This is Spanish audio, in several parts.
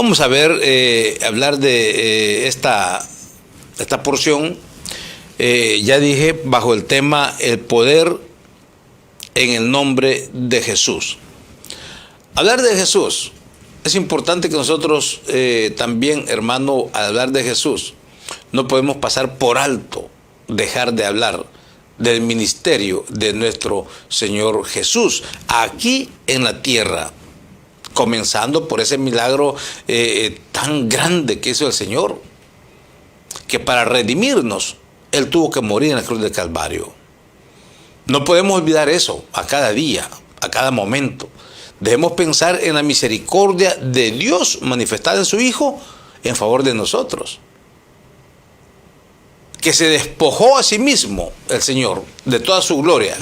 Vamos a ver, hablar de esta porción. Ya dije, bajo el tema el poder en el nombre de Jesús. Hablar de Jesús. Es importante que nosotros también, hermano, al hablar de Jesús, no podemos pasar por alto, dejar de hablar del ministerio de nuestro Señor Jesús aquí en la tierra, comenzando por ese milagro tan grande que hizo el Señor, que para redimirnos Él tuvo que morir en la cruz del Calvario. No podemos olvidar eso a cada día, a cada momento. Debemos pensar en la misericordia de Dios manifestada en su Hijo en favor de nosotros, que se despojó a sí mismo el Señor de toda su gloria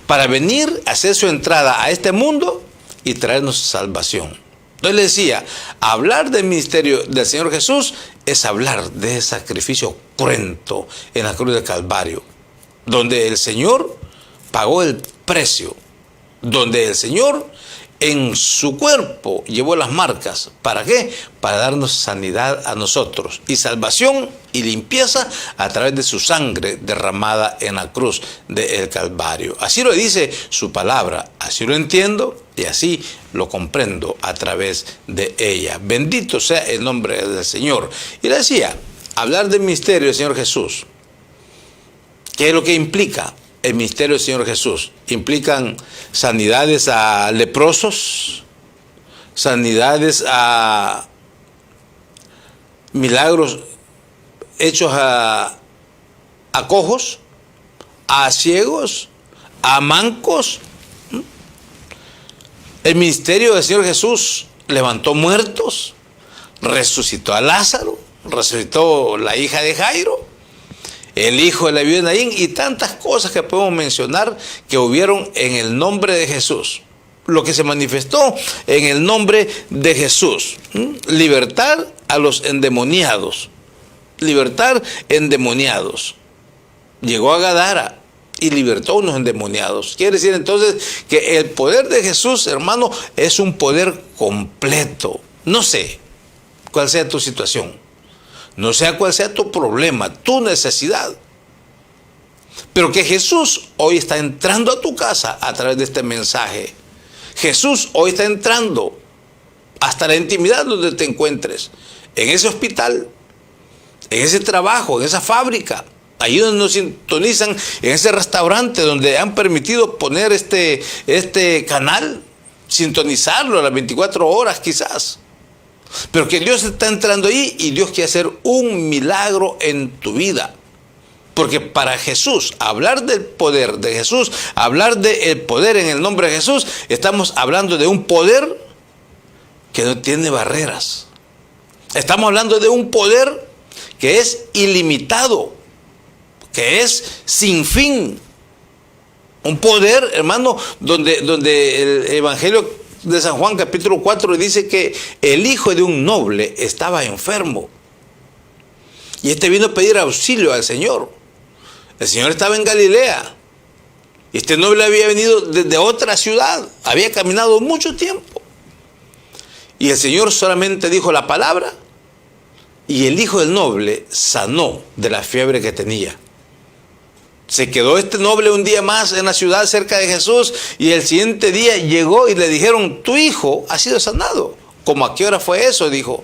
para venir a hacer su entrada a este mundo y traernos salvación. Entonces le decía, hablar del ministerio del Señor Jesús es hablar de ese sacrificio cruento en la cruz del Calvario, donde el Señor pagó el precio, donde el Señor en su cuerpo llevó las marcas. ¿Para qué? Para darnos sanidad a nosotros y salvación y limpieza a través de su sangre derramada en la cruz del Calvario. Así lo dice su palabra, así lo entiendo y así lo comprendo a través de ella. Bendito sea el nombre del Señor. Y le decía, hablar del misterio del Señor Jesús. ¿Qué es lo que implica el ministerio del Señor Jesús? Implican sanidades a leprosos, sanidades a milagros hechos a cojos, a ciegos, a mancos. El ministerio del Señor Jesús levantó muertos, resucitó a Lázaro, resucitó la hija de Jairo, el hijo de la viuda de Naín y tantas cosas que podemos mencionar que hubieron en el nombre de Jesús. Lo que se manifestó en el nombre de Jesús. Libertar a los endemoniados. Libertar endemoniados. Llegó a Gadara y libertó a unos endemoniados. Quiere decir entonces que el poder de Jesús, hermano, es un poder completo. No sé cuál sea tu situación. No sea cual sea tu problema, tu necesidad. Pero que Jesús hoy está entrando a tu casa a través de este mensaje. Jesús hoy está entrando hasta la intimidad donde te encuentres. En ese hospital, en ese trabajo, en esa fábrica. Ahí donde nos sintonizan, en ese restaurante donde han permitido poner este canal, sintonizarlo a las 24 horas quizás. Pero que Dios está entrando ahí y Dios quiere hacer un milagro en tu vida. Porque para Jesús, hablar del poder de Jesús, hablar del poder en el nombre de Jesús, estamos hablando de un poder que no tiene barreras. Estamos hablando de un poder que es ilimitado, que es sin fin. Un poder, hermano, donde el Evangelio de San Juan capítulo 4 dice que el hijo de un noble estaba enfermo y este vino a pedir auxilio al Señor. El Señor estaba en Galilea y este noble había venido desde otra ciudad, había caminado mucho tiempo y el Señor solamente dijo la palabra y el hijo del noble sanó de la fiebre que tenía. Se quedó este noble un día más en la ciudad cerca de Jesús y el siguiente día llegó y le dijeron, tu hijo ha sido sanado. ¿Cómo a qué hora fue eso? Dijo.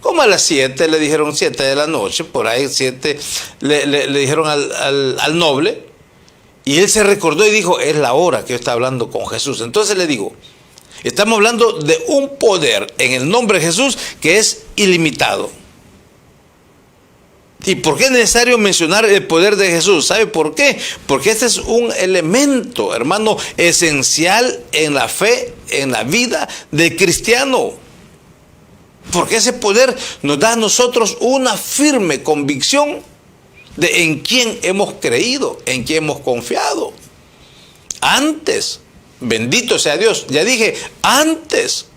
Como a las 7, le dijeron 7 de la noche, por ahí 7 le dijeron al noble. Y él se recordó y dijo, es la hora que yo estaba hablando con Jesús. Entonces le digo, estamos hablando de un poder en el nombre de Jesús que es ilimitado. ¿Y por qué es necesario mencionar el poder de Jesús? ¿Sabe por qué? Porque este es un elemento, hermano, esencial en la fe, en la vida del cristiano. Porque ese poder nos da a nosotros una firme convicción de en quién hemos creído, en quién hemos confiado. Antes, bendito sea Dios, ya dije, antes,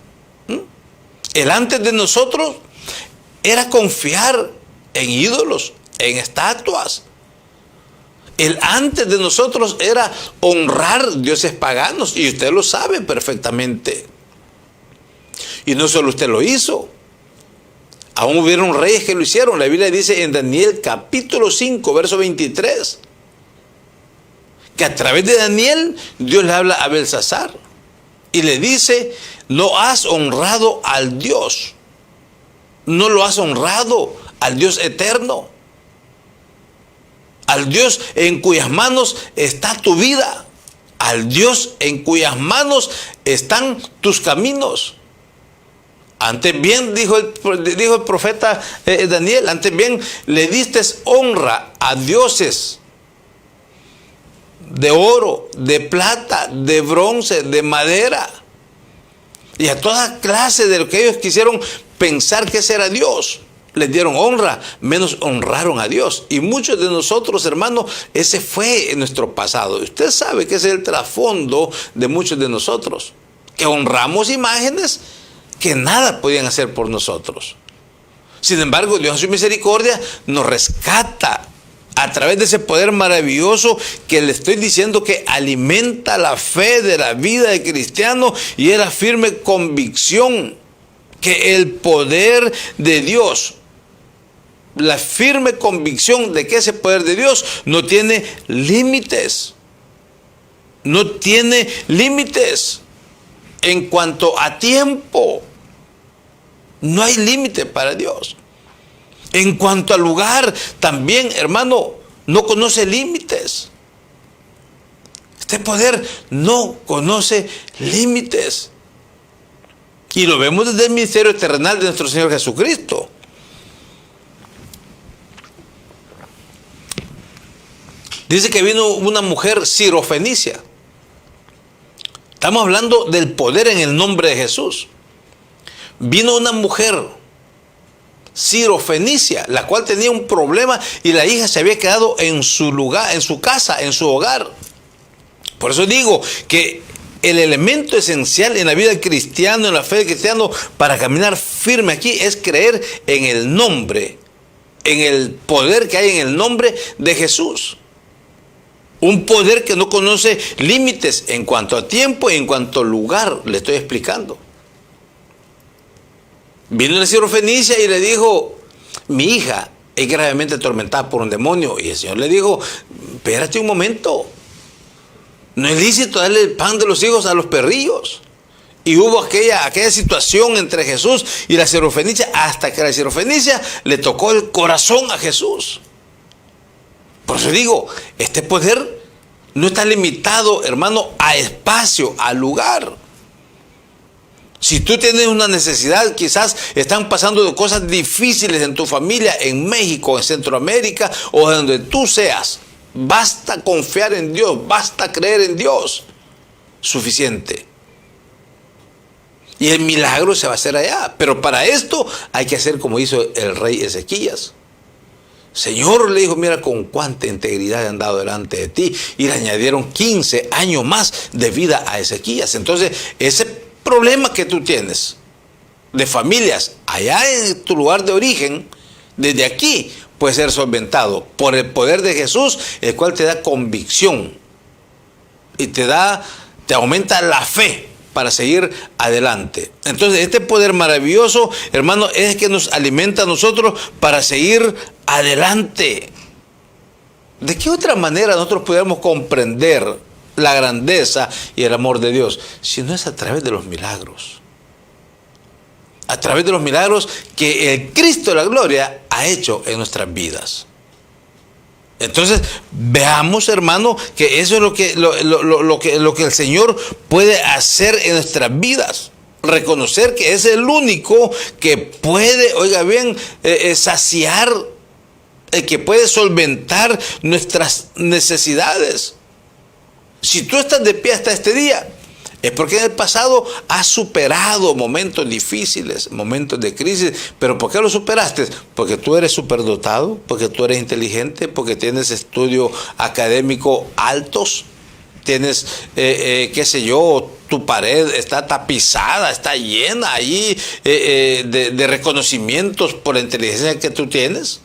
el antes de nosotros era confiar en ídolos, en estatuas. El antes de nosotros era honrar dioses paganos y usted lo sabe perfectamente. Y no solo usted lo hizo, Aún hubieron reyes que lo hicieron. La Biblia dice en Daniel capítulo 5, verso 23, que a través de Daniel Dios le habla a Belsasar y le dice: no has honrado al Dios, no lo has honrado al Dios eterno, al Dios en cuyas manos está tu vida, al Dios en cuyas manos están tus caminos. Antes bien, dijo el profeta Daniel, antes bien le diste honra a dioses de oro, de plata, de bronce, de madera, y a toda clase de lo que ellos quisieron pensar que ese era Dios. Les dieron honra, menos honraron a Dios. Y muchos de nosotros, hermanos, ese fue nuestro pasado. Usted sabe que ese es el trasfondo de muchos de nosotros, que honramos imágenes que nada podían hacer por nosotros. Sin embargo, Dios en su misericordia nos rescata a través de ese poder maravilloso que le estoy diciendo, que alimenta la fe de la vida de cristiano, y es la firme convicción que el poder de Dios, la firme convicción de que ese poder de Dios no tiene límites. No tiene límites en cuanto a tiempo. No hay límite para Dios. En cuanto al lugar, también, hermano, no conoce límites. Este poder no conoce límites. Y lo vemos desde el ministerio terrenal de nuestro Señor Jesucristo. Dice que vino una mujer sirofenicia. Estamos hablando del poder en el nombre de Jesús. Vino una mujer sirofenicia, la cual tenía un problema y la hija se había quedado en su lugar, en su casa, en su hogar. Por eso digo que el elemento esencial en la vida del cristiano, en la fe del cristiano, para caminar firme aquí, es creer en el nombre, en el poder que hay en el nombre de Jesús. Un poder que no conoce límites en cuanto a tiempo y en cuanto a lugar, le estoy explicando. Vino la sirofenicia y le dijo: mi hija es gravemente atormentada por un demonio. Y el Señor le dijo: espérate un momento, no es lícito darle el pan de los hijos a los perrillos. Y hubo aquella situación entre Jesús y la sirofenicia, hasta que la sirofenicia le tocó el corazón a Jesús. Por eso digo, este poder no está limitado, hermano, a espacio, a lugar. Si tú tienes una necesidad, quizás están pasando cosas difíciles en tu familia, en México, en Centroamérica o donde tú seas, basta confiar en Dios, basta creer en Dios, suficiente. Y el milagro se va a hacer allá. Pero para esto hay que hacer como hizo el rey Ezequías. Señor, le dijo: mira con cuánta integridad han dado delante de ti. Y le añadieron 15 años más de vida a Ezequías. Entonces, ese problema que tú tienes de familias allá en tu lugar de origen, desde aquí puede ser solventado por el poder de Jesús, el cual te da convicción y te aumenta la fe para seguir adelante. Entonces, este poder maravilloso, hermano, es el que nos alimenta a nosotros para seguir adelante. ¿De qué otra manera nosotros podemos comprender la grandeza y el amor de Dios? Si no es a través de los milagros. A través de los milagros que el Cristo de la gloria ha hecho en nuestras vidas. Entonces, veamos, hermano, que eso es lo que el Señor puede hacer en nuestras vidas. Reconocer que es el único que puede, oiga bien, saciar, el que puede solventar nuestras necesidades. Si tú estás de pie hasta este día, es porque en el pasado has superado momentos difíciles, momentos de crisis. ¿Pero por qué lo superaste? Porque tú eres superdotado, porque tú eres inteligente, porque tienes estudios académicos altos, tienes, qué sé yo, tu pared está tapizada, está llena ahí de reconocimientos por la inteligencia que tú tienes.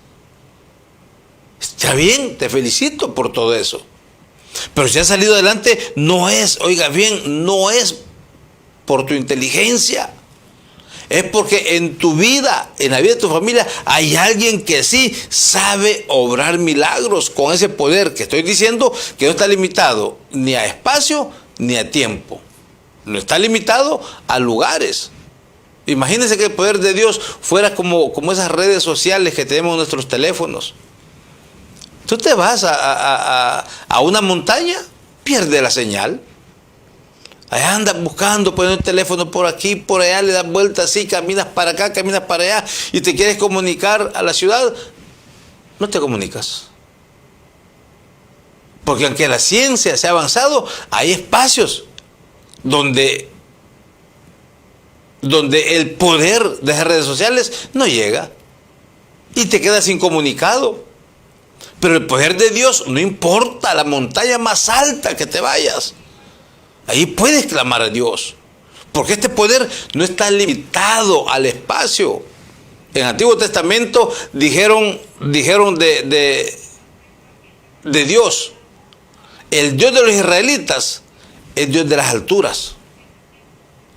Está bien, te felicito por todo eso. Pero si has salido adelante, no es, oiga bien, no es por tu inteligencia, Es porque en tu vida, en la vida de tu familia, hay alguien que sí sabe obrar milagros con ese poder que estoy diciendo, que no está limitado ni a espacio ni a tiempo. No está limitado a lugares. Imagínense que el poder de Dios fuera como esas redes sociales que tenemos en nuestros teléfonos. Tú te vas a una montaña, pierde la señal. Allá andas buscando, poniendo el teléfono por aquí, por allá, le das vueltas así, caminas para acá, caminas para allá, y te quieres comunicar a la ciudad, no te comunicas. Porque aunque la ciencia se ha avanzado, hay espacios donde el poder de las redes sociales no llega y te quedas incomunicado. Pero el poder de Dios, no importa la montaña más alta que te vayas, ahí puedes clamar a Dios, porque este poder no está limitado al espacio. En el Antiguo Testamento dijeron de Dios, el Dios de los israelitas es Dios de las alturas.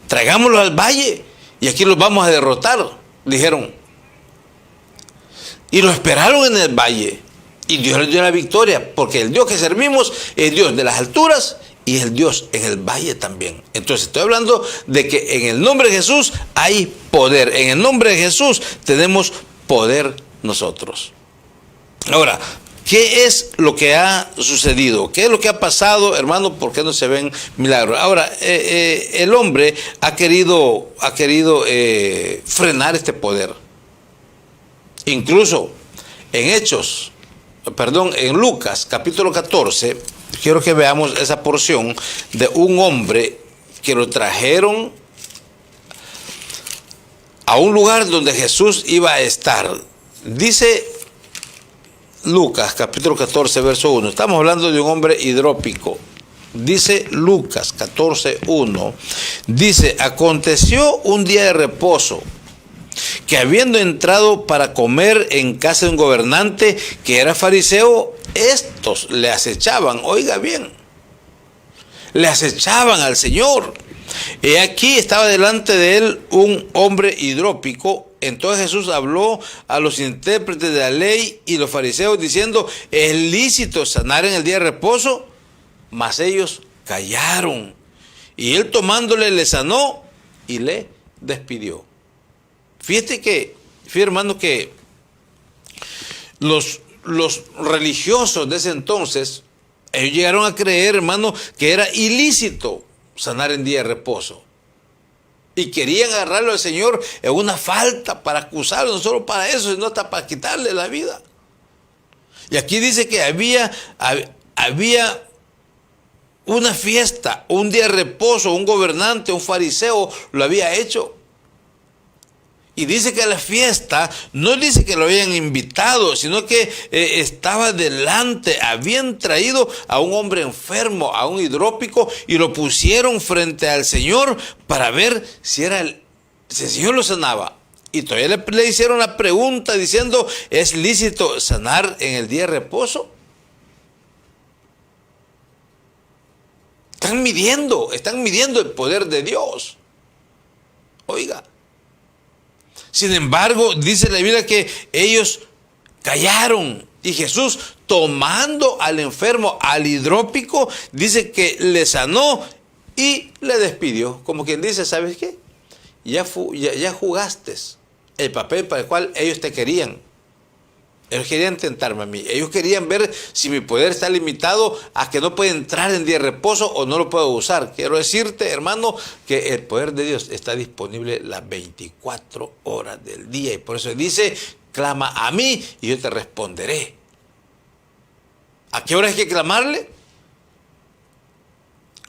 Traigámoslo al valle y aquí los vamos a derrotar, dijeron. Y lo esperaron en el valle y Dios les dio la victoria, porque el Dios que servimos es Dios de las alturas y el Dios en el valle también. Entonces estoy hablando de que en el nombre de Jesús hay poder. En el nombre de Jesús tenemos poder nosotros. Ahora, ¿qué es lo que ha sucedido? ¿Qué es lo que ha pasado, hermano? ¿Por qué no se ven milagros? Ahora, el hombre ha querido frenar este poder. Incluso en Lucas capítulo 14, quiero que veamos esa porción de un hombre que lo trajeron a un lugar donde Jesús iba a estar. Dice Lucas capítulo 14 verso 1, estamos hablando de un hombre hidrópico. Dice Lucas 14:1, dice: aconteció un día de reposo, que habiendo entrado para comer en casa de un gobernante que era fariseo, estos le acechaban. Oiga bien, le acechaban al Señor. Y aquí estaba delante de él un hombre hidrópico. Entonces Jesús habló a los intérpretes de la ley y los fariseos diciendo: ¿es lícito sanar en el día de reposo? Mas ellos callaron. Y él, tomándole, le sanó y le despidió. Fíjate, hermano, que los religiosos de ese entonces, ellos llegaron a creer, hermano, que era ilícito sanar en día de reposo. Y querían agarrarlo al Señor en una falta para acusarlo, no solo para eso, sino hasta para quitarle la vida. Y aquí dice que había una fiesta, un día de reposo, un gobernante, un fariseo lo había hecho. Y dice que a la fiesta, no dice que lo habían invitado, sino que estaba delante, habían traído a un hombre enfermo, a un hidrópico, y lo pusieron frente al Señor para ver si el Señor lo sanaba. Y todavía le hicieron la pregunta diciendo: ¿es lícito sanar en el día de reposo? Están midiendo el poder de Dios. Oiga. Sin embargo, dice la Biblia que ellos callaron. Y Jesús, tomando al enfermo, al hidrópico, dice que le sanó y le despidió. Como quien dice: ¿sabes qué? Ya jugaste el papel para el cual ellos te querían. Ellos querían tentarme a mí. Ellos querían ver si mi poder está limitado a que no puede entrar en día de reposo o no lo puedo usar. Quiero decirte, hermano, que el poder de Dios está disponible las 24 horas del día. Y por eso dice: clama a mí y yo te responderé. ¿A qué hora hay que clamarle?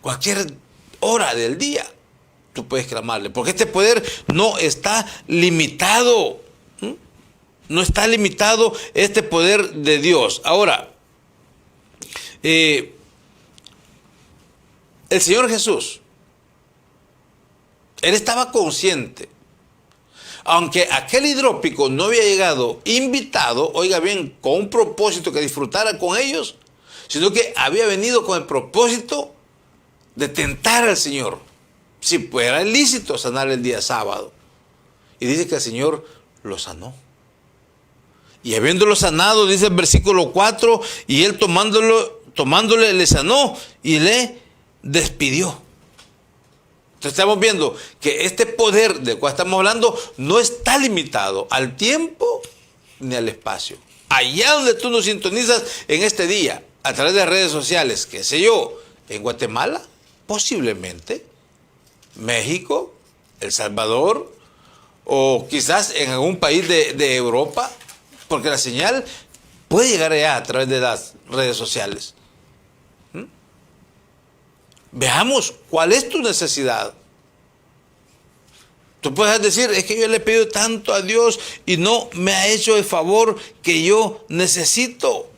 Cualquier hora del día tú puedes clamarle. Porque este poder no está limitado. No está limitado este poder de Dios. Ahora, el Señor Jesús, Él estaba consciente, aunque aquel hidrópico no había llegado invitado, oiga bien, con un propósito que disfrutara con ellos, sino que había venido con el propósito de tentar al Señor, si fuera ilícito sanar el día sábado. y dice que el Señor lo sanó. Y habiéndolo sanado, dice el versículo 4, y él tomándole le sanó y le despidió. Entonces estamos viendo que este poder del cual estamos hablando no está limitado al tiempo ni al espacio. Allá donde tú nos sintonizas en este día, a través de redes sociales, qué sé yo, en Guatemala, posiblemente, México, El Salvador, o quizás en algún país de Europa, porque la señal puede llegar allá a través de las redes sociales. Veamos cuál es tu necesidad. Tú puedes decir, es que yo le he pedido tanto a Dios y no me ha hecho el favor que yo necesito.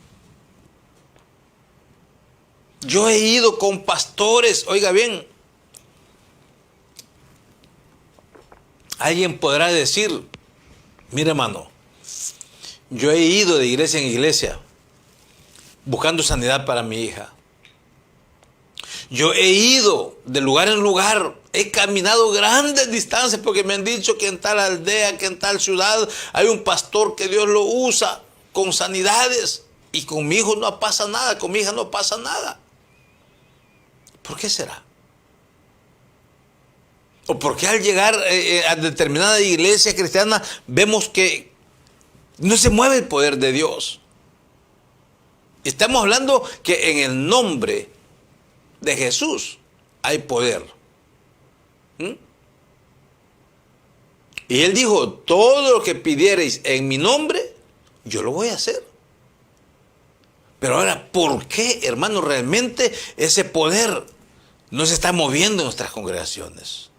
Yo he ido con pastores, oiga bien. Alguien podrá decir, mire hermano, yo he ido de iglesia en iglesia buscando sanidad para mi hija. Yo he ido de lugar en lugar, he caminado grandes distancias porque me han dicho que en tal aldea, que en tal ciudad hay un pastor que Dios lo usa con sanidades y con mi hijo no pasa nada, con mi hija no pasa nada. ¿Por qué será? ¿O por qué al llegar a determinada iglesia cristiana vemos que no se mueve el poder de Dios? Estamos hablando que en el nombre de Jesús hay poder. Y él dijo, todo lo que pidiereis en mi nombre, yo lo voy a hacer. Pero ahora, ¿por qué, hermano, realmente ese poder no se está moviendo en nuestras congregaciones?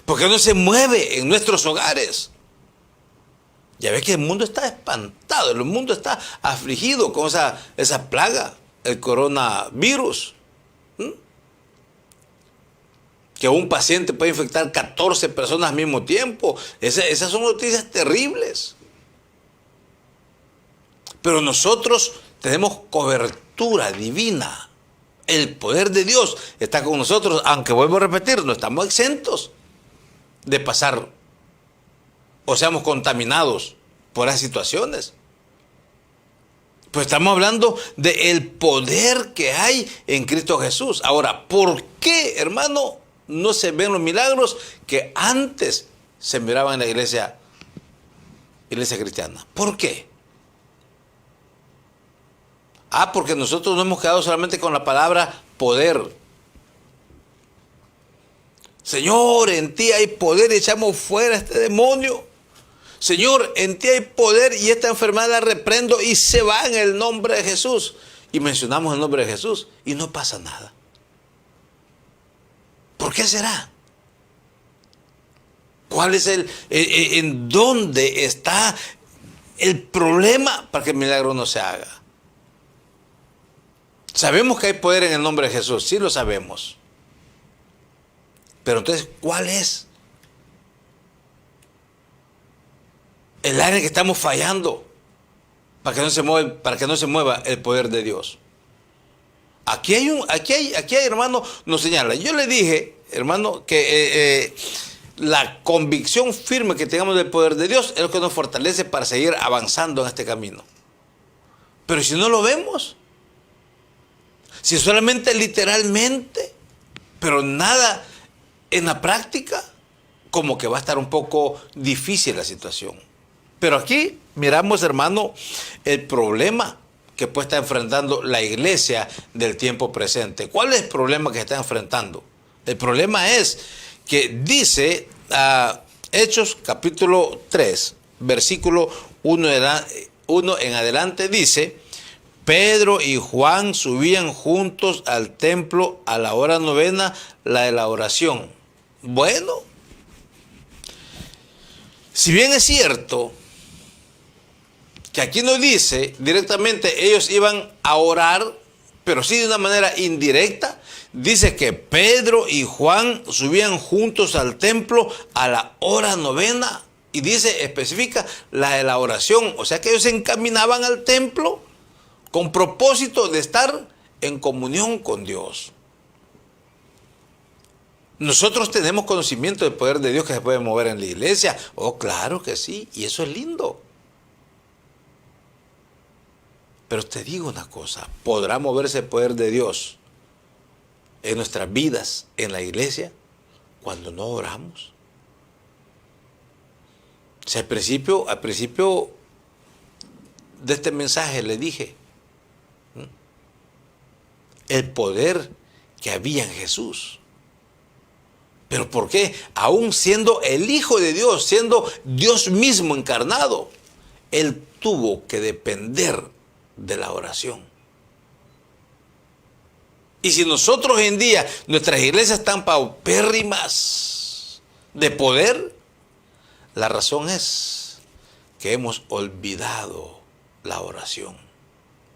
¿Por qué no se mueve en nuestros hogares? Ya ves que el mundo está espantado, el mundo está afligido con esa plaga, el coronavirus. Que un paciente puede infectar 14 personas al mismo tiempo. Esas son noticias terribles. Pero nosotros tenemos cobertura divina. El poder de Dios está con nosotros, aunque vuelvo a repetir, no estamos exentos de pasar o seamos contaminados por esas situaciones. Pues estamos hablando del poder que hay en Cristo Jesús. Ahora, ¿por qué, hermano, no se ven los milagros que antes se miraban en la iglesia cristiana? ¿Por qué? Porque nosotros no hemos quedado solamente con la palabra poder. Señor, en ti hay poder y echamos fuera este demonio. Señor, en ti hay poder y esta enfermedad la reprendo y se va en el nombre de Jesús. Y mencionamos el nombre de Jesús y no pasa nada. ¿Por qué será? ¿Cuál es en dónde está el problema para que el milagro no se haga? Sabemos que hay poder en el nombre de Jesús, sí lo sabemos. Pero entonces, ¿cuál es el área en que estamos fallando para que no se mueva el poder de Dios? Aquí hay, hermano, nos señala. Yo le dije, hermano, que la convicción firme que tengamos del poder de Dios es lo que nos fortalece para seguir avanzando en este camino. Pero si no lo vemos, si solamente literalmente, pero nada en la práctica, como que va a estar un poco difícil la situación. Pero aquí miramos, hermano, el problema que puede estar enfrentando la iglesia del tiempo presente. ¿Cuál es el problema que está enfrentando? El problema es que dice Hechos capítulo 3, versículo 1 en adelante, dice: Pedro y Juan subían juntos al templo a la hora novena, la de la oración. Bueno, si bien es cierto que aquí no dice directamente ellos iban a orar, pero sí de una manera indirecta, dice que Pedro y Juan subían juntos al templo a la hora novena, y dice, especifica, la de la oración. O sea que ellos se encaminaban al templo con propósito de estar en comunión con Dios. Nosotros tenemos conocimiento del poder de Dios que se puede mover en la iglesia. Oh, claro que sí, y eso es lindo. Pero te digo una cosa, ¿podrá moverse el poder de Dios en nuestras vidas, en la iglesia, cuando no oramos? O sea, al principio de este mensaje le dije, el poder que había en Jesús. ¿Pero por qué? Aún siendo el Hijo de Dios, siendo Dios mismo encarnado, Él tuvo que depender de la oración. Y si nosotros hoy en día, nuestras iglesias están paupérrimas de poder, la razón es que hemos olvidado la oración.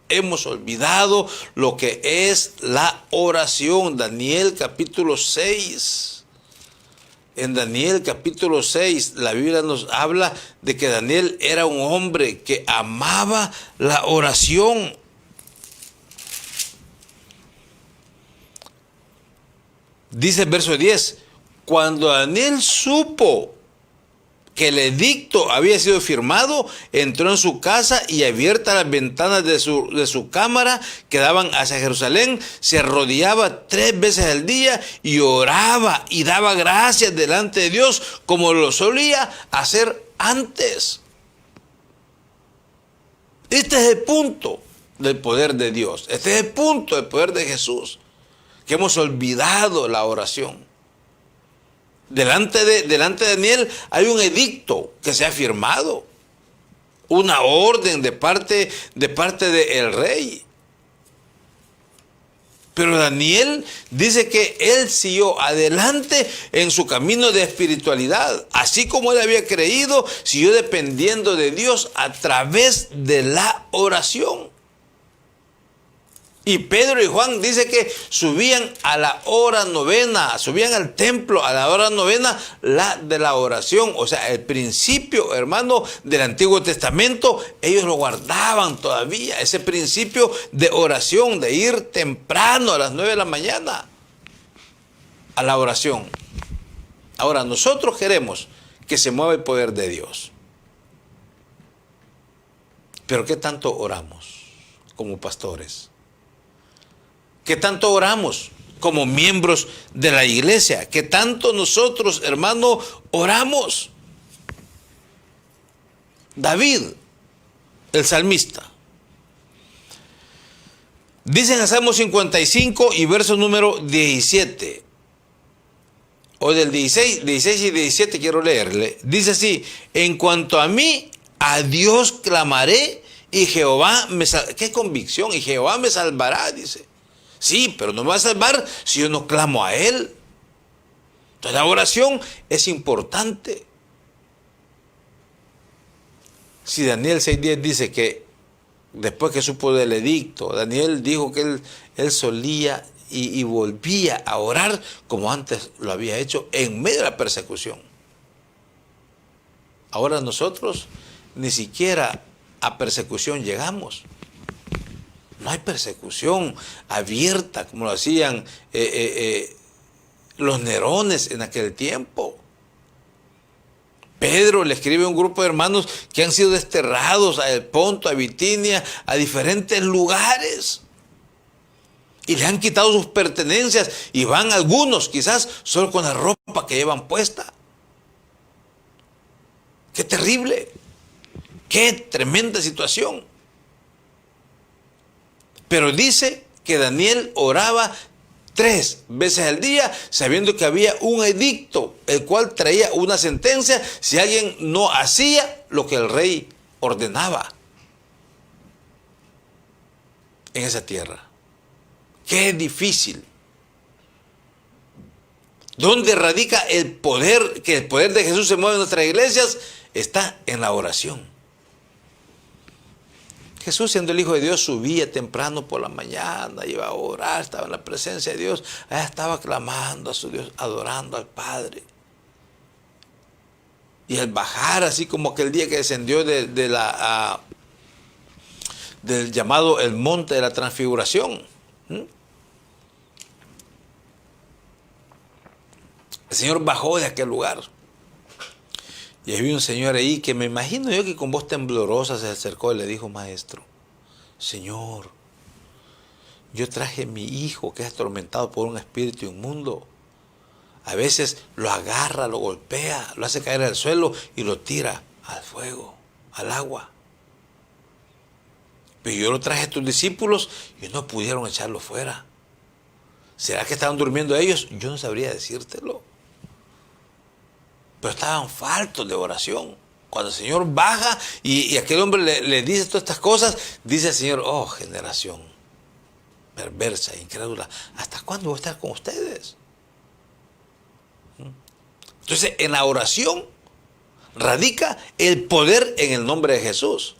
Hemos olvidado lo que es la oración. Daniel capítulo 6. En Daniel capítulo 6, la Biblia nos habla de que Daniel era un hombre que amaba la oración. Dice el verso 10, cuando Daniel supo que el edicto había sido firmado, entró en su casa y abiertas las ventanas de su cámara que daban hacia Jerusalén, se arrodillaba 3 veces al día y oraba y daba gracias delante de Dios como lo solía hacer antes. Este es el punto del poder de Dios. Este es el punto del poder de Jesús, que hemos olvidado la oración. Delante de Daniel hay un edicto que se ha firmado, una orden de parte del rey. Pero Daniel dice que él siguió adelante en su camino de espiritualidad. Así como él había creído, siguió dependiendo de Dios a través de la oración. Y Pedro y Juan dice que subían a la hora novena, subían al templo a la hora novena, la de la oración. O sea, el principio, hermano, del Antiguo Testamento, ellos lo guardaban todavía. Ese principio de oración, de ir temprano a las 9 de la mañana a la oración. Ahora, nosotros queremos que se mueva el poder de Dios. Pero ¿qué tanto oramos como pastores? ¿Qué tanto oramos como miembros de la iglesia? ¿Qué tanto nosotros, hermano, oramos? David, el salmista, dice en el Salmo 55 y verso número 17, o del 16 y 17 quiero leerle. Dice así: en cuanto a mí, a Dios clamaré y Jehová me salvará. ¡Qué convicción! Y Jehová me salvará, dice. Sí, pero no me va a salvar si yo no clamo a Él. Entonces la oración es importante. Si Daniel 6:10 dice que después que supo del edicto, Daniel dijo que él solía y volvía a orar como antes lo había hecho en medio de la persecución. Ahora nosotros ni siquiera a persecución llegamos. No hay persecución abierta como lo hacían los Nerones en aquel tiempo. Pedro le escribe a un grupo de hermanos que han sido desterrados a El Ponto, a Bitinia, a diferentes lugares. Y le han quitado sus pertenencias y van algunos quizás solo con la ropa que llevan puesta. ¡Qué terrible! ¡Qué tremenda situación! Pero dice que Daniel oraba 3 veces al día, sabiendo que había un edicto, el cual traía una sentencia si alguien no hacía lo que el rey ordenaba en esa tierra. ¡Qué difícil! ¿Dónde radica el poder? Que el poder de Jesús se mueve en nuestras iglesias, está en la oración. Jesús, siendo el Hijo de Dios, subía temprano por la mañana, iba a orar, estaba en la presencia de Dios, allá estaba clamando a su Dios, adorando al Padre. Y al bajar, así como aquel día que descendió del llamado el monte de la transfiguración, El Señor bajó de aquel lugar. Y había un señor ahí que me imagino yo que con voz temblorosa se acercó y le dijo: maestro, Señor, yo traje a mi hijo que es atormentado por un espíritu inmundo. A veces lo agarra, lo golpea, lo hace caer al suelo y lo tira al fuego, al agua. Pero yo lo traje a tus discípulos y no pudieron echarlo fuera. ¿Será que estaban durmiendo ellos? Yo no sabría decírtelo. Pero estaban faltos de oración. Cuando el Señor baja y aquel hombre le dice todas estas cosas, dice el Señor: oh, generación perversa, incrédula, ¿hasta cuándo voy a estar con ustedes? Entonces, en la oración radica el poder en el nombre de Jesús.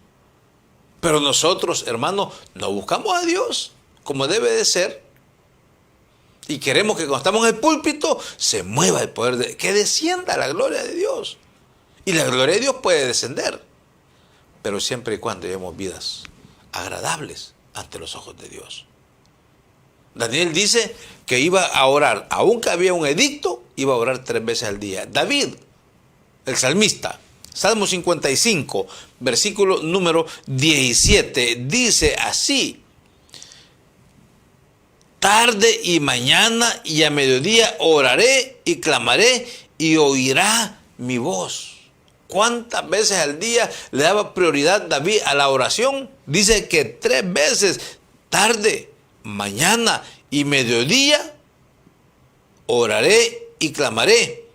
Pero nosotros, hermanos, no buscamos a Dios como debe de ser. Y queremos que cuando estamos en el púlpito se mueva el poder, que descienda la gloria de Dios. Y la gloria de Dios puede descender, pero siempre y cuando llevemos vidas agradables ante los ojos de Dios. Daniel dice que iba a orar, aunque había un edicto, iba a orar 3 veces al día. David, el salmista, Salmo 55, versículo número 17, dice así: tarde y mañana y a mediodía oraré y clamaré y oirá mi voz. ¿Cuántas veces al día le daba prioridad David a la oración? Dice que 3 veces, tarde, mañana y mediodía, oraré y clamaré,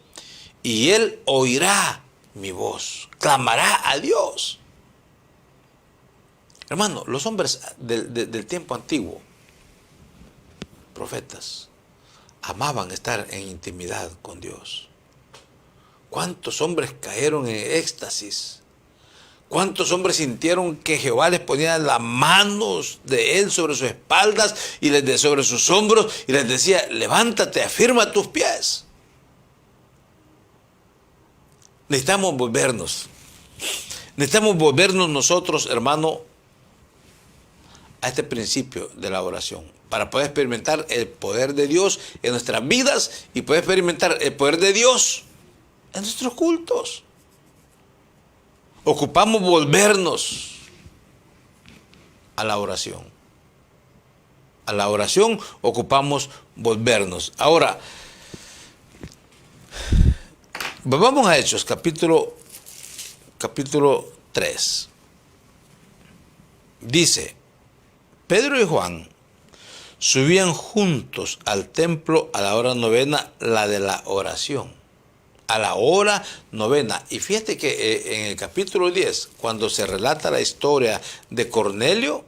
y él oirá mi voz, clamará a Dios. Hermano, los hombres del tiempo antiguo, profetas, amaban estar en intimidad con Dios. ¿Cuántos hombres cayeron en éxtasis? ¿Cuántos hombres sintieron que Jehová les ponía las manos de él sobre sus espaldas y sobre sus hombros y les decía: levántate, afirma tus pies? Necesitamos volvernos nosotros, hermano, a este principio de la oración, para poder experimentar el poder de Dios en nuestras vidas y poder experimentar el poder de Dios en nuestros cultos. Ocupamos volvernos a la oración. A la oración ocupamos volvernos. Ahora, vamos a Hechos, capítulo 3. Dice: Pedro y Juan subían juntos al templo a la hora novena, la de la oración. A la hora novena. Y fíjate que en el capítulo 10, cuando se relata la historia de Cornelio,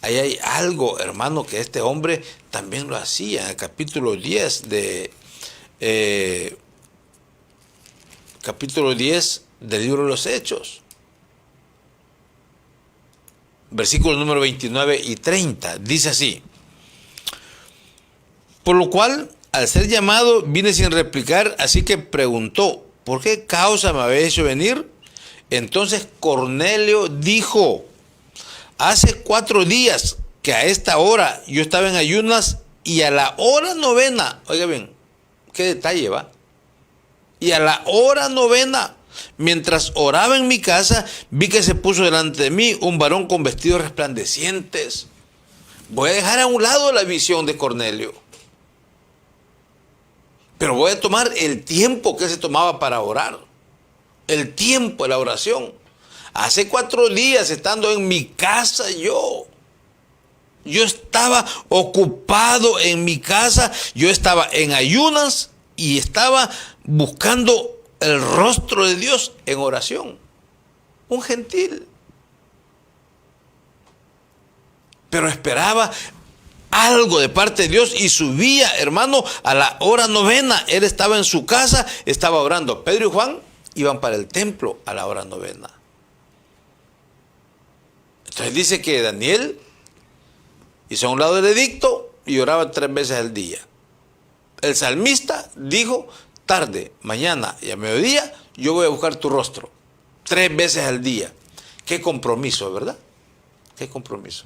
ahí hay algo, hermano, que este hombre también lo hacía. En el capítulo 10 del libro de los Hechos, versículos número 29 y 30, dice así: por lo cual, al ser llamado, vine sin replicar, así que preguntó: ¿por qué causa me habéis hecho venir? Entonces Cornelio dijo: hace 4 días que a esta hora yo estaba en ayunas, y a la hora novena, oiga bien, qué detalle va, y a la hora novena, mientras oraba en mi casa, vi que se puso delante de mí un varón con vestidos resplandecientes. Voy a dejar a un lado la visión de Cornelio, pero voy a tomar el tiempo que se tomaba para orar. El tiempo de la oración. Hace 4 días, estando en mi casa, yo estaba ocupado en mi casa. Yo estaba en ayunas y estaba buscando el rostro de Dios en oración. Un gentil. Pero esperaba algo de parte de Dios y subía, hermano, a la hora novena. Él estaba en su casa, estaba orando. Pedro y Juan iban para el templo a la hora novena. Entonces dice que Daniel hizo a un lado el edicto y oraba 3 veces al día. El salmista dijo: tarde, mañana y a mediodía yo voy a buscar tu rostro. 3 veces al día. Qué compromiso, ¿verdad? Qué compromiso.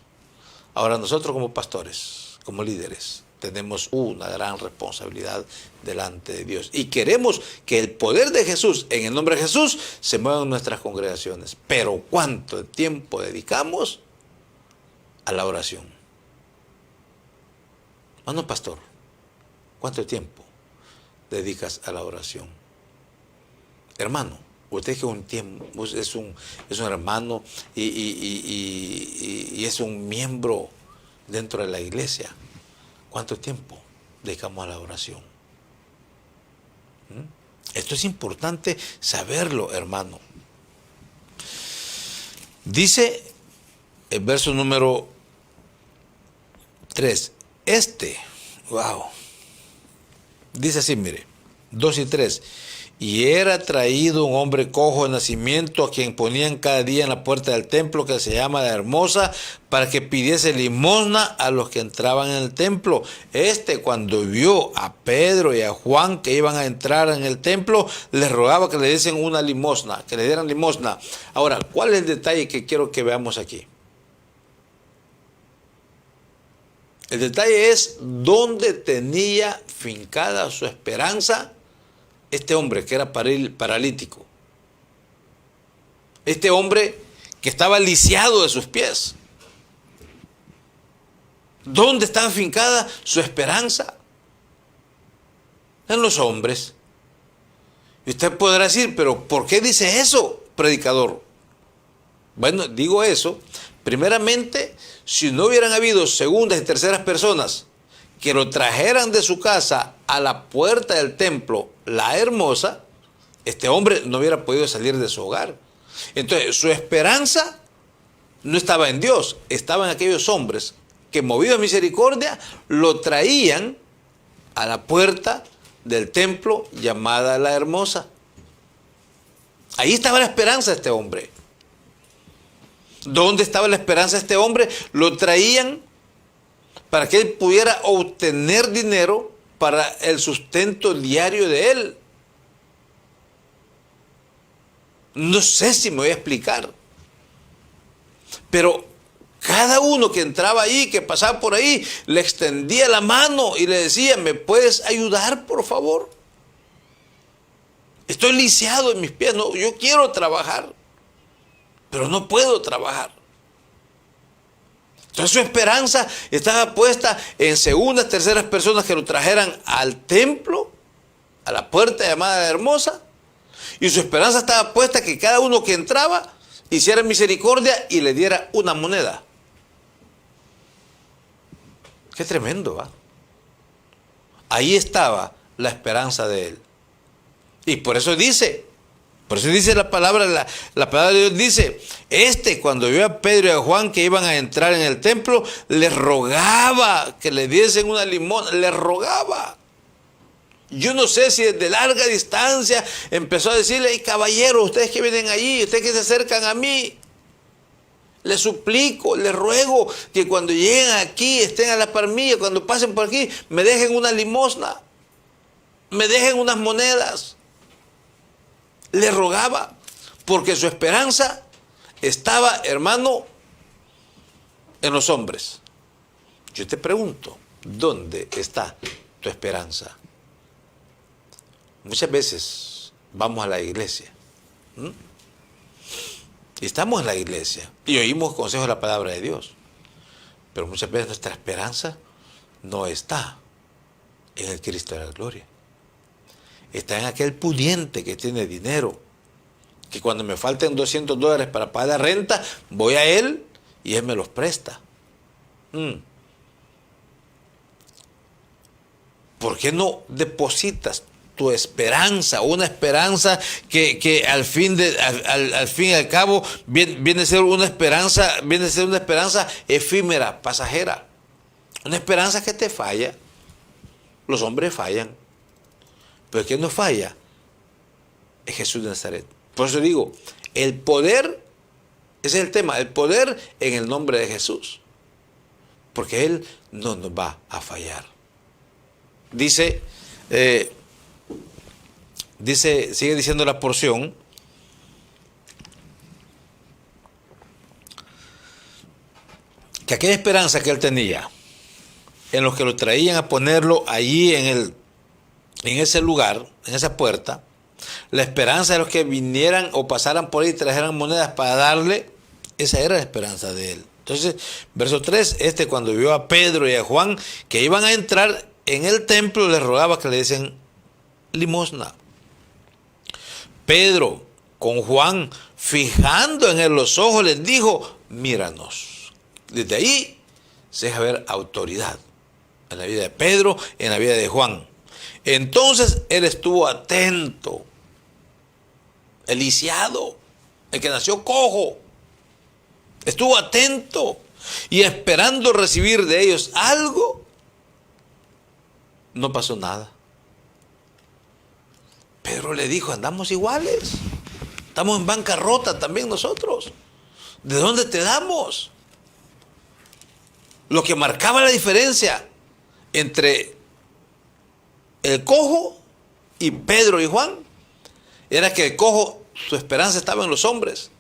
Ahora nosotros como pastores, como líderes, tenemos una gran responsabilidad delante de Dios. Y queremos que el poder de Jesús, en el nombre de Jesús, se mueva en nuestras congregaciones. Pero ¿cuánto tiempo dedicamos a la oración? No, pastor, ¿cuánto tiempo dedicas a la oración? Hermano, usted que es un hermano y es un miembro dentro de la iglesia. ¿Cuánto tiempo dedicamos a la oración? Esto es importante saberlo, hermano. Dice el verso número 3. Dice así, mire, 2 y 3. Y era traído un hombre cojo de nacimiento, a quien ponían cada día en la puerta del templo, que se llama La Hermosa, para que pidiese limosna a los que entraban en el templo. Cuando vio a Pedro y a Juan que iban a entrar en el templo, les rogaba que le diesen una limosna, que le dieran limosna. Ahora, ¿cuál es el detalle que quiero que veamos aquí? El detalle es dónde tenía fincada su esperanza este hombre que era paralítico. Este hombre que estaba lisiado de sus pies. ¿Dónde está fincada su esperanza? En los hombres. Y usted podrá decir, pero ¿por qué dice eso, predicador? Bueno, digo eso, primeramente, si no hubieran habido segundas y terceras personas que lo trajeran de su casa a la puerta del templo, La Hermosa, este hombre no hubiera podido salir de su hogar. Entonces, su esperanza no estaba en Dios, estaba en aquellos hombres que, movidos a misericordia, lo traían a la puerta del templo llamada La Hermosa. Ahí estaba la esperanza de este hombre. ¿Dónde estaba la esperanza de este hombre? Lo traían para que él pudiera obtener dinero para el sustento diario de él. No sé si me voy a explicar, pero cada uno que entraba ahí, que pasaba por ahí, le extendía la mano y le decía, ¿me puedes ayudar, por favor? Estoy lisiado en mis pies, no, yo quiero trabajar, pero no puedo trabajar. Entonces su esperanza estaba puesta en segundas, terceras personas que lo trajeran al templo, a la puerta llamada La Hermosa, y su esperanza estaba puesta que cada uno que entraba hiciera misericordia y le diera una moneda. Qué tremendo, ¿va? Ahí estaba la esperanza de él. Y por eso dice la palabra de Dios dice, cuando vio a Pedro y a Juan que iban a entrar en el templo, les rogaba que le diesen una limosna, les rogaba. Yo no sé si desde larga distancia empezó a decirle, hey, caballeros, ustedes que vienen allí, ustedes que se acercan a mí, les suplico, les ruego que cuando lleguen aquí, estén a la par mía, cuando pasen por aquí, me dejen una limosna, me dejen unas monedas. Le rogaba, porque su esperanza estaba, hermano, en los hombres. Yo te pregunto, ¿dónde está tu esperanza? Muchas veces vamos a la iglesia, y estamos en la iglesia, y oímos consejos de la palabra de Dios, pero muchas veces nuestra esperanza no está en el Cristo de la gloria. Está en aquel pudiente que tiene dinero, que cuando me falten $200 para pagar la renta, voy a él y él me los presta. ¿Por qué no depositas tu esperanza, una esperanza que al fin y al cabo viene a ser una esperanza efímera, pasajera? Una esperanza que te falla. Los hombres fallan. Pero ¿quién no falla? Es Jesús de Nazaret. Por eso digo, el poder, ese es el tema, el poder en el nombre de Jesús. Porque Él no nos va a fallar. Sigue diciendo la porción, que aquella esperanza que Él tenía, en los que lo traían a ponerlo allí en ese lugar, en esa puerta, la esperanza de los que vinieran o pasaran por ahí y trajeran monedas para darle, esa era la esperanza de él. Entonces, verso 3, cuando vio a Pedro y a Juan que iban a entrar en el templo, les rogaba que le diesen limosna. Pedro, con Juan, fijando en él los ojos, les dijo, míranos. Desde ahí se deja ver autoridad en la vida de Pedro, en la vida de Juan. Entonces él estuvo atento, el lisiado, el que nació cojo, estuvo atento y esperando recibir de ellos algo. No pasó nada. Pedro le dijo, andamos iguales, estamos en bancarrota también nosotros. ¿De dónde te damos? Lo que marcaba la diferencia entre el cojo y Pedro y Juan era que el cojo, su esperanza estaba en los hombres,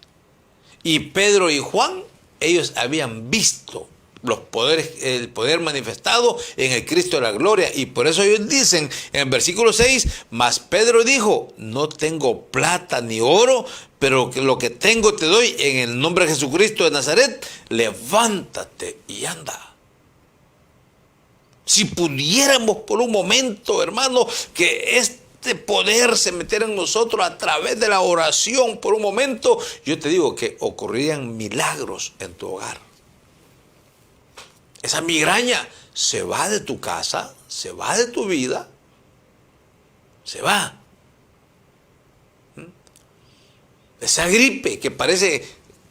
y Pedro y Juan, ellos habían visto los poderes, el poder manifestado en el Cristo de la gloria, y por eso ellos dicen en el versículo 6, mas Pedro dijo, no tengo plata ni oro, pero lo que tengo te doy, en el nombre de Jesucristo de Nazaret, levántate y anda. Si pudiéramos por un momento, hermano, que este poder se metiera en nosotros a través de la oración por un momento, yo te digo que ocurrirían milagros en tu hogar. Esa migraña se va de tu casa, se va de tu vida, se va. Esa gripe que parece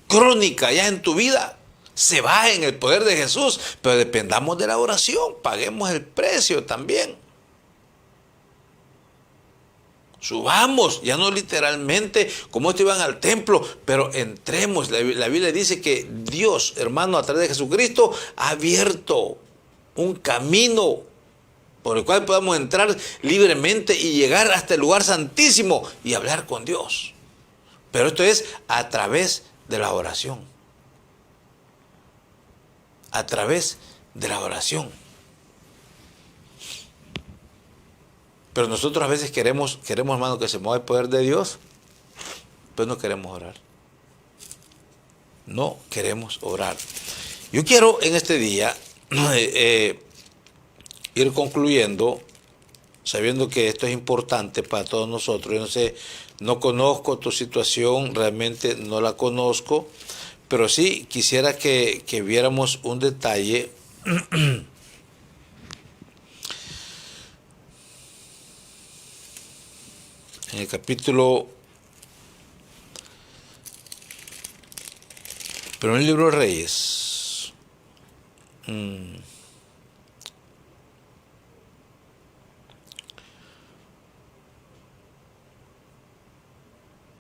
crónica ya en tu vida, se va en el poder de Jesús, pero dependamos de la oración, paguemos el precio también. Subamos, ya no literalmente como estos iban al templo, pero entremos. La Biblia dice que Dios, hermano, a través de Jesucristo, ha abierto un camino por el cual podamos entrar libremente y llegar hasta el lugar santísimo y hablar con Dios. Pero esto es a través de la oración. A través de la oración. Pero nosotros a veces queremos, hermano, que se mueva el poder de Dios, pues no queremos orar. No queremos orar. Yo quiero en este día ir concluyendo, sabiendo que esto es importante para todos nosotros. Yo no sé, no conozco tu situación, realmente no la conozco, pero sí quisiera que viéramos un detalle. En el capítulo, pero en el libro de Reyes,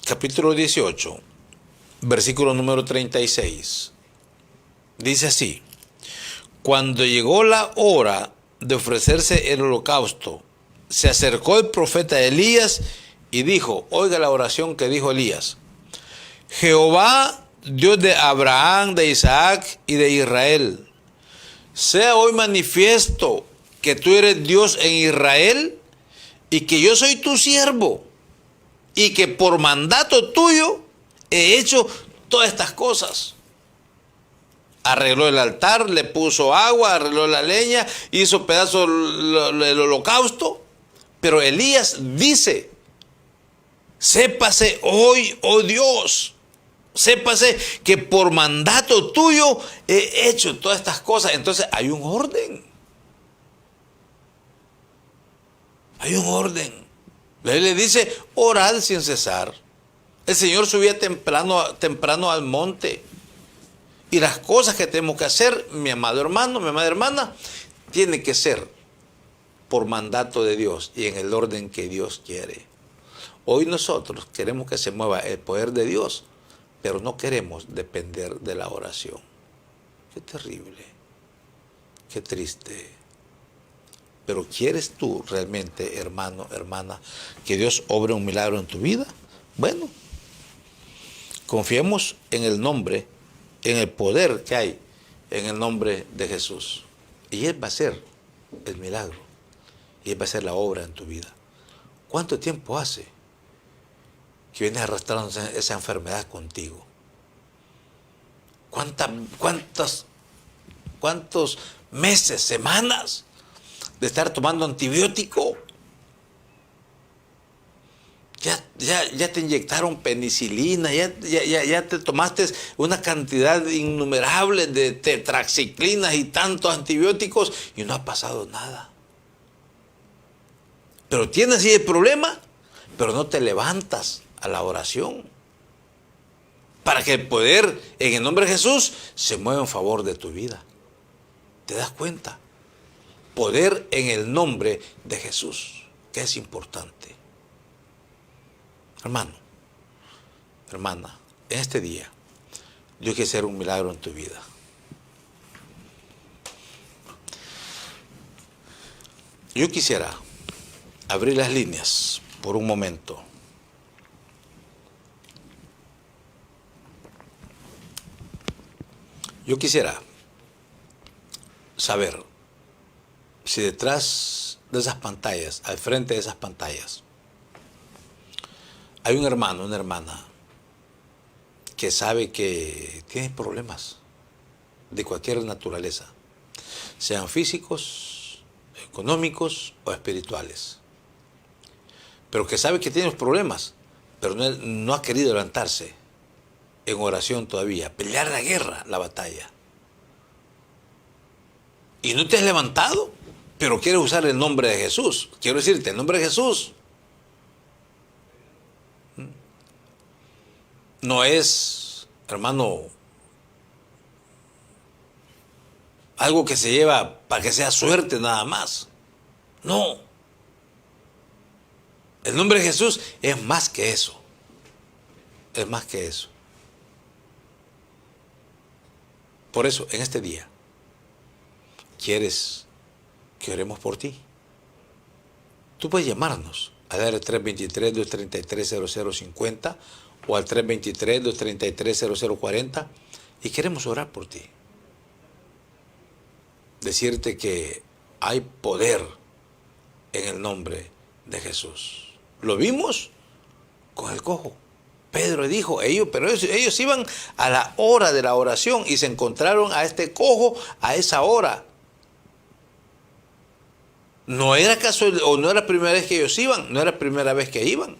capítulo 18, versículo número 36, dice así: cuando llegó la hora de ofrecerse el holocausto, se acercó el profeta Elías y dijo, oiga la oración que dijo Elías: Jehová, Dios de Abraham, de Isaac y de Israel, sea hoy manifiesto que tú eres Dios en Israel y que yo soy tu siervo y que por mandato tuyo he hecho todas estas cosas. Arregló el altar, le puso agua, arregló la leña, hizo pedazos del holocausto. Pero Elías dice, sépase hoy, oh Dios, sépase que por mandato tuyo he hecho todas estas cosas. Entonces hay un orden. Hay un orden. La Biblia dice, orad sin cesar. El Señor subía temprano al monte. Y las cosas que tenemos que hacer, mi amado hermano, mi amada hermana, tienen que ser por mandato de Dios y en el orden que Dios quiere. Hoy nosotros queremos que se mueva el poder de Dios, pero no queremos depender de la oración. Qué terrible, qué triste. Pero ¿quieres tú realmente, hermano, hermana, que Dios obre un milagro en tu vida? Bueno, confiemos en el nombre, en el poder que hay en el nombre de Jesús. Y Él va a hacer el milagro. Y Él va a hacer la obra en tu vida. ¿Cuánto tiempo hace que vienes arrastrando esa enfermedad contigo? ¿Cuántos meses, semanas de estar tomando antibiótico? Ya te inyectaron penicilina, ya te tomaste una cantidad innumerable de tetraxiclinas y tantos antibióticos y no ha pasado nada. Pero tienes ahí el problema, pero no te levantas a la oración para que el poder en el nombre de Jesús se mueva en favor de tu vida. ¿Te das cuenta? Poder en el nombre de Jesús, que es importante. Hermano, hermana, en este día Dios quiere hacer un milagro en tu vida. Yo quisiera abrir las líneas por un momento. Yo quisiera saber si detrás de esas pantallas, al frente de esas pantallas, hay un hermano, una hermana que sabe que tiene problemas de cualquier naturaleza, sean físicos, económicos o espirituales, pero que sabe que tiene problemas, pero no ha querido levantarse en oración todavía, pelear la guerra, la batalla. Y no te has levantado, pero quieres usar el nombre de Jesús. Quiero decirte, el nombre de Jesús no es, hermano, algo que se lleva para que sea suerte nada más. No. El nombre de Jesús es más que eso. Es más que eso. Por eso, en este día, ¿quieres que oremos por ti? Tú puedes llamarnos al 323-233-0050 o al 323-233-0040 y queremos orar por ti. Decirte que hay poder en el nombre de Jesús. Lo vimos con el cojo. Pedro dijo, ellos iban a la hora de la oración y se encontraron a este cojo a esa hora. No era o no era la primera vez que ellos iban, no era la primera vez que iban,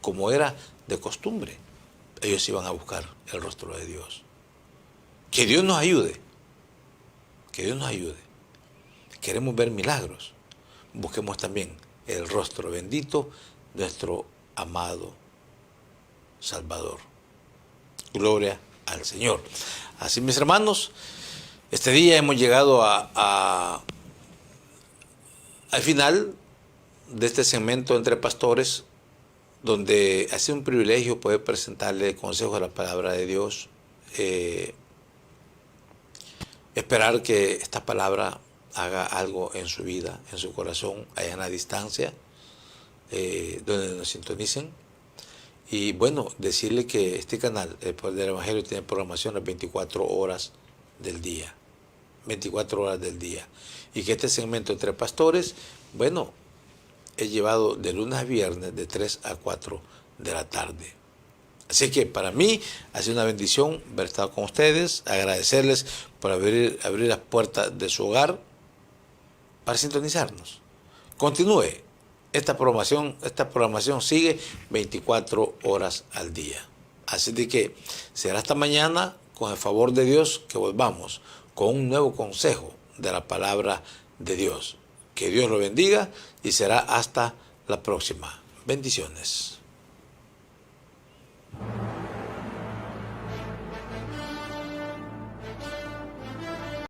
como era de costumbre. Ellos iban a buscar el rostro de Dios. Que Dios nos ayude. Que Dios nos ayude. Queremos ver milagros. Busquemos también el rostro bendito de nuestro amado Salvador. Gloria al Señor. Así, mis hermanos, este día hemos llegado al final de este segmento entre pastores, donde ha sido un privilegio poder presentarle consejos de la palabra de Dios. Esperar que esta palabra haga algo en su vida, en su corazón, allá en la distancia, donde nos sintonicen. Y bueno, decirle que este canal, El Poder del Evangelio, tiene programación las 24 horas del día. 24 horas del día. Y que este segmento entre pastores, bueno, es llevado de lunes a viernes de 3 a 4 de la tarde. Así que para mí ha sido una bendición haber estado con ustedes, agradecerles por abrir las puertas de su hogar para sintonizarnos. Continúe. Esta programación sigue 24 horas al día. Así de que será hasta mañana, con el favor de Dios, que volvamos con un nuevo consejo de la palabra de Dios. Que Dios lo bendiga y será hasta la próxima. Bendiciones.